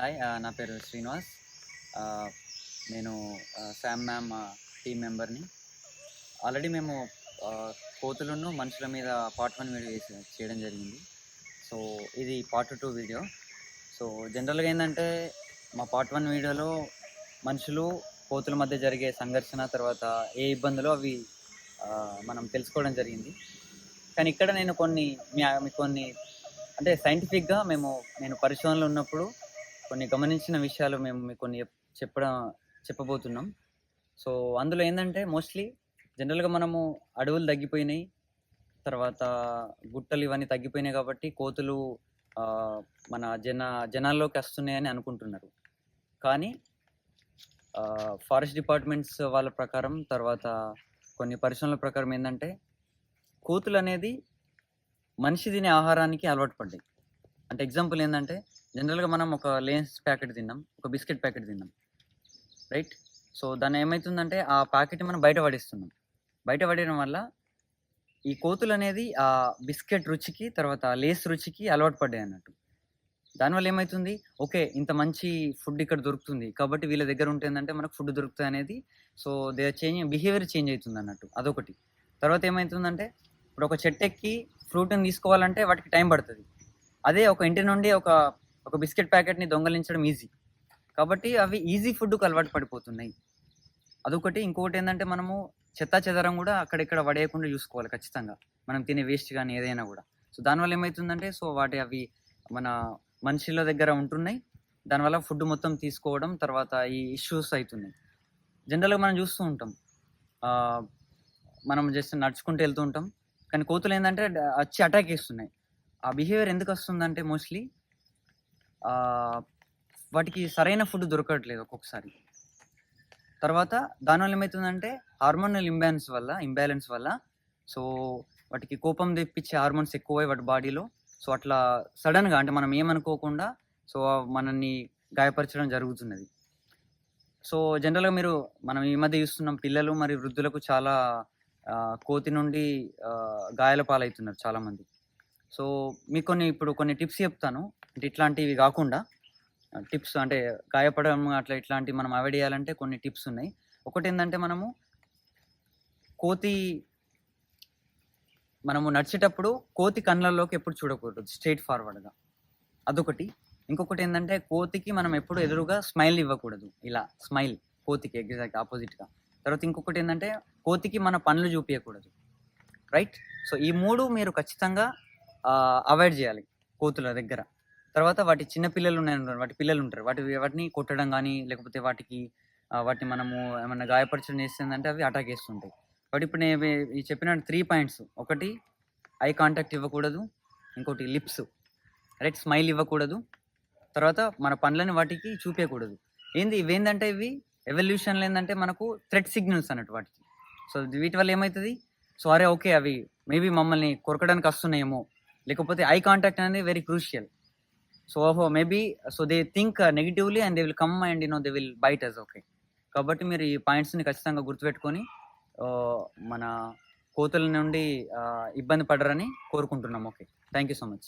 Hi నా పేరు శ్రీనివాస్. ఆహ్, నేను శామ్ మ్యామ్ టీమ్ మెంబర్‌ని. ఆల్రెడీ మేము కోతులును మనుషుల మీద పార్ట్ 1 వీడియో చేయడం జరిగింది. సో, ఇది పార్ట్ 2 వీడియో. సో, జనరల్‌గా ఏందంటే మా పార్ట్ 1 వీడియోలో మనుషులు, కోతుల మధ్య జరిగే సంఘర్షణ, తర్వాత ఏ ఇబ్బందులో అవి మనం తెలుసుకోవడం జరిగింది. కానీ ఇక్కడ నేను కొన్ని అంటే సైంటిఫిక్‌గా నేను పరిశోధనలో ఉన్నప్పుడు కొన్ని గమనించిన విషయాలు మేము మీకు కొన్ని చెప్పబోతున్నాం. సో, అందులో ఏందంటే మోస్ట్‌లీ జనరల్‌గా మనము అడవులు తగ్గిపోయినాయి. తర్వాత గుట్టలు ఇవన్నీ తగ్గిపోయినాయి కాబట్టి కోతులు ఆహ్, మన జనాల్లోకి వస్తున్నాయని అనుకుంటున్నారు. కానీ ఫారెస్ట్ డిపార్ట్మెంట్స్ వాళ్ళ ప్రకారం, తర్వాత కొన్ని పరిశోధనల ప్రకారం ఏందంటే కోతులనేది మనిషి తినే ఆహారానికి అలవాటు పడ్డాయి. అంటే ఎగ్జాంపుల్ ఏందంటే జనరల్‌గా మనం ఒక లేస్ ప్యాకెట్ తిన్నాం. ఒక బిస్కెట్ ప్యాకెట్ తిన్నాం. రైట్? సో, దాన్నేమైతుందంటే ఆ ప్యాకెట్‌ని మనం బయట పడేస్తున్నాం. బయట పడేయడం వల్ల ఈ కోతులనేది ఆ బిస్కెట్ రుచికి, తర్వాత లేస్ రుచికి అలవాటు పడ్డాయన్నట్టు. దానివల్ల ఏమైతుంది, ఓకే. ఇంత మంచి ఫుడ్ ఇక్కడ దొరుకుతుంది. కాబట్టి వీళ్ళ దగ్గర ఉంటే ఏందంటే మనకు ఫుడ్ దొరుకుతదనేది. So, they are changing behaviour change అయితుందన్నట్టు. అదొకటి. తర్వాత ఏమైతుందంటే ఇప్పుడు ఒక చెట్టెక్కి ఫ్రూట్‌ని తీసుకోవాలంటే వాటికి టైం పడతది. అదే ఒక ఇంటి నుండి ఒక బిస్కెట్ ప్యాకెట్‌ని దొంగలించడం ఈజీ. కాబట్టి అవి ఈజీ ఫుడ్‌కి అలవాటు పడిపోతున్నాయి. అదొకటి. ఇంకొకటేందంటే మనము చెత్తాచెదారం గూడా అక్కడిక్కడ పడేయకుండా చూసుకోవాలి ఖచ్చితంగా. మనం తినే వేస్ట్ గాని ఏదైనా గూడా. సో, దానివల్ల ఏమైతుందంటే అవి మన మనుషుల దగ్గర ఉంటున్నాయి. దానివల్ల ఫుడ్ మొత్తం తీసుకోవడం, తర్వాత ఈ ఇష్యూస్ అయితున్నాయి. జనరల్‌గా మనం చూస్తూ ఉంటాం. ఆహ్, మనం జస్ట్ నడుచుకుంటూ ఎళ్తూ ఉంటాం. కానీ కోతులేందంటే వచ్చి అటాక్ చేస్తున్నాయి. ఆ బిహేవియర్ ఎందుకొస్తుందంటే మోస్ట్‌లీ ఆహ్, వాటికి సరైన ఫుడ్ దొరకట్లేదు ఒక్కొక్కసారి. తర్వాత దానివల్ల ఏమైతుందంటే హార్మోనల్ ఇంబాలెన్స్ వల్ల సో, వాటికి కోపం తెప్పించే హార్మోన్స్ ఎక్కువై వాటి బాడీలో. సో, అట్లా సడెన్‌గా అంటే మనం ఏమనుకోకుండా సో, మనల్ని గాయపరచడం జరుగుతున్నది. సో, జనరల్‌గా మనం ఈ మధ్య చూస్తున్నాం, పిల్లలు మరియు వృద్ధులకు చాలా కోతి నుండి గాయాల పాలైతున్నారు చాలామంది. సో, మీకు ఇప్పుడు కొన్ని టిప్స్ చెప్తాను. అంటే ఇట్లాంటివి గాకుండా టిప్స్ అంటే గాయపడడం అట్లా ఇట్లాంటివి మనం అవాయిడ్ చేయాలంటే కొన్ని టిప్స్ ఉన్నాయి. ఒకటేందంటే కోతి మనము నడిచేటప్పుడు కోతి కళ్ళల్లోకి ఎప్పుడు చూడకూడదు స్ట్రెయిట్ ఫార్వర్డ్‌గా. అదొకటి. ఇంకొకటేందంటే కోతికి మనం ఎప్పుడు ఎదురుగా స్మైల్ ఇవ్వకూడదు. ఇలా స్మైల్ కోతికి ఎగ్జాక్ట్ అపోజిట్‌గా. తర్వాత ఇంకొకటేందంటే కోతికి మన పనులు చూపియకూడదు. రైట్? సో, ఈ 3 మీరు ఖచ్చితంగా అవాయిడ్ చేయాలి కోతుల దగ్గర. తర్వాత వాటి చిన్న పిల్లలున్నాయనుకోండి, వాటి పిల్లలుంటారు. వాటిని కొట్టడం గానీ, లేకపోతే వాటిని మనము ఏమన్నా గాయపరచడం చేసిందంటే అవి అటాక్ చేస్తుంటాయి. కాబట్టి ఇప్పుడు నేను ఈ చెప్పిన 3 పాయింట్స్. ఒకటి ఐ కాంటాక్ట్ ఇవ్వకూడదు. ఇంకోటి లిప్స్, రైట్? స్మైల్ ఇవ్వకూడదు. తర్వాత మన పనులని వాటికి చూపియకూడదు. ఇవేందంటే ఇవి ఎవల్యూషన్‌లో ఏందంటే మనకు థ్రెట్ సిగ్నల్స్ అన్నట్టు వాటికి. సో, వీటి వల్ల ఏమైతది, సో, అరే! ఓకే. అవి మేబీ మమ్మల్ని కొరకడానికి వస్తున్నాయేమో, లేకపోతే ఐ కాంటాక్ట్ అనేది very crucial. So they think negatively and they will come and they will bite us. Okay. కాబట్టి మీరు ఈ పాయింట్స్‌ని ఖచ్చితంగా గుర్తుపెట్టుకొని మన కోతుల నుండి ఇబ్బంది పడరని కోరుకుంటున్నాం. Okay. Thank you so much.